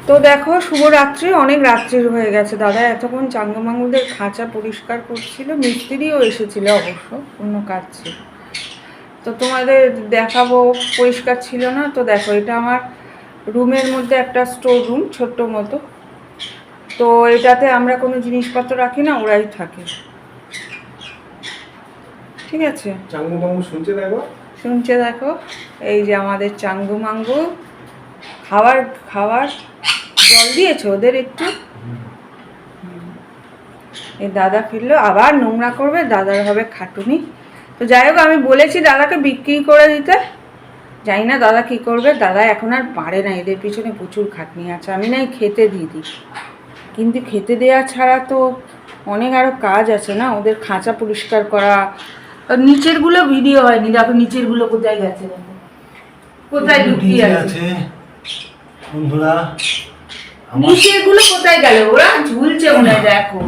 তো দেখো, শুভরাত্রি। অনেক রাত্রির হয়ে গেছে। দাদা এতক্ষণ চাঙ্গুমাঙ্গুদের খাঁচা পরিষ্কার করছিল, মিস্ত্রিও এসেছিল অবশ্য, অন্য কাজ ছিল। তো তোমাদের দেখাবো, পরিষ্কার ছিল না। তো দেখো, এটা আমার রুমের মধ্যে একটা স্টোর রুম, ছোট্ট মতো। তো এটাতে আমরা কোনো জিনিসপত্র রাখি না, ওরাই থাকে। ঠিক আছে, চাঙ্গুমাঙ্গু শুনছে দেখো, শুনছে দেখো। এই যে আমাদের চাঙ্গুমাঙ্গু খাবার খাবার জল দিয়েছে ওদের একটু। এই দাদা ফিরলো, আবার নোংরা করবে, দাদার হবে খাটুনি। তো যাই হোক, আমি বলেছি দাদাকে বিক্রি করে দিতে। জানি না দাদা কি করবে। দাদা এখন আর পারে না, এদের পিছনে প্রচুর খাটনি আছে। আমি নাই খেতে দিয়ে দিই, কিন্তু খেতে দেওয়া ছাড়া তো অনেক আরও কাজ আছে না। ওদের খাঁচা পরিষ্কার করা, নিচেরগুলো ভিডিও হয়নি। দেখো নিচেরগুলো কোথায় গেছে, কোথায় লুকিয়ে আছে বন্ধুরা। নিচেরগুলো কোথায় গেল? ওরা ঝুলছে মনে হয়, দেখো,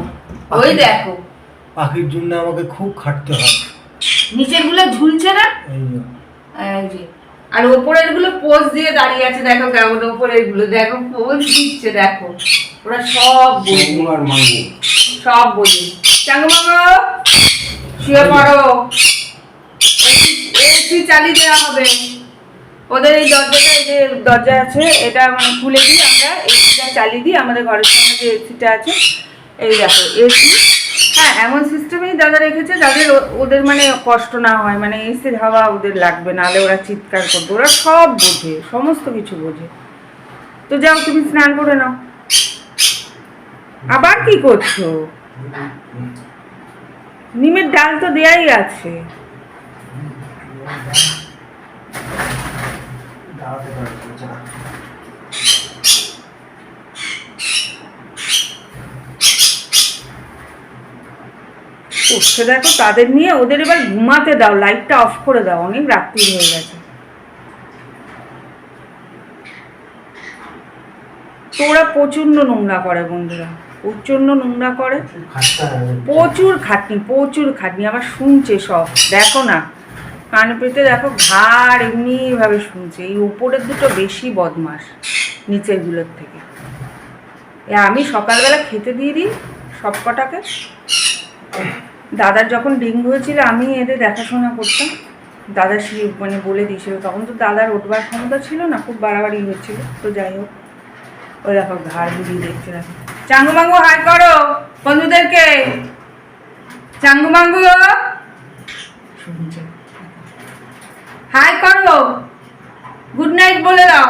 ওই দেখো। পাখির জন্য আমাকে খুব খাটতে হয়। নিচেরগুলো ঝুলছে না, এই যে। আর ওপরের গুলো পোজ দিয়ে দাঁড়িয়ে আছে, দেখো কেমন। ওপরের গুলো দেখো পোজ দিচ্ছে, দেখো। ওরা সব বোঝে, সব বোঝে। চাঙ্গুমাঙ্গু শুয়ে পড়ো, এসি চালিয়ে দেওয়া হবে। ওদের এই দরজাটা, এই যে দরজা আছে, এটা মানে খুলে দিই আমরা, এসিটা চালিয়ে দিই। আমাদের ঘরের সামনে যে এসিটা আছে, এই দেখো এসি। হ্যাঁ, এমন সিস্টেমেই দাদা রেখেছে যাদের ওদের মানে কষ্ট না হয়, মানে এসির হাওয়া ওদের লাগবে, নাহলে ওরা চিৎকার করবে। ওরা সব বোঝে, সমস্ত কিছু বোঝে। তো যাও, তুমি স্নান করে নাও। আবার কি করছো? নিমের ডাল তো দেয়াই আছে। উঠছে দেখো, তাদের নিয়ে ওদের এবার ঘুমাতে দাও, লাইটটা অফ করে দাও, অনেক রাত্রি হয়ে গেছে। তো ওরা প্রচণ্ড নোংরা করে বন্ধুরা, প্রচণ্ড নোংরা করে, প্রচুর খাটনি, প্রচুর খাটনি। আবার শুনছে সব, দেখো না, কান পেতে দেখো, ঘাড় এমনিভাবে শুনছে। এই উপরের দুটো বেশি বদমাস নিচেরগুলোর থেকে। আমি সকালবেলা খেতে দিয়ে দিই সব কটাকে। দাদার যখন ডেঙ্গু হয়েছিল, আমি এদের দেখাশোনা করতাম। দাদা মানে বলে দিয়েছিল, তখন তো দাদার উঠবার ক্ষমতা ছিল না, খুব বাড়াবাড়ি হয়েছিল। তো যাই হোক, ওই দেখো ঘাড় বুঝিয়ে দেখছে। দেখো, চাঙ্গুমাঙ্গু হাই করো বন্ধুদেরকে। চাঙ্গুমাঙ্গু শুনছে, হাই করো, গুড নাইট বলে দাও।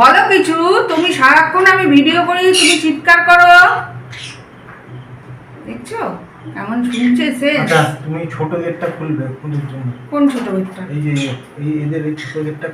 বলো কিছু। তুমি সারাক্ষণ আমি ভিডিও করি, তুমি চিৎকার করো, দেখছো এমন শুনছে সে। আচ্ছা, তুমি ছোট গেটটা খুলবে কোন জন্য? কোন ছোট গেটটা? এই যে এই এদের এই ছোট গেটটা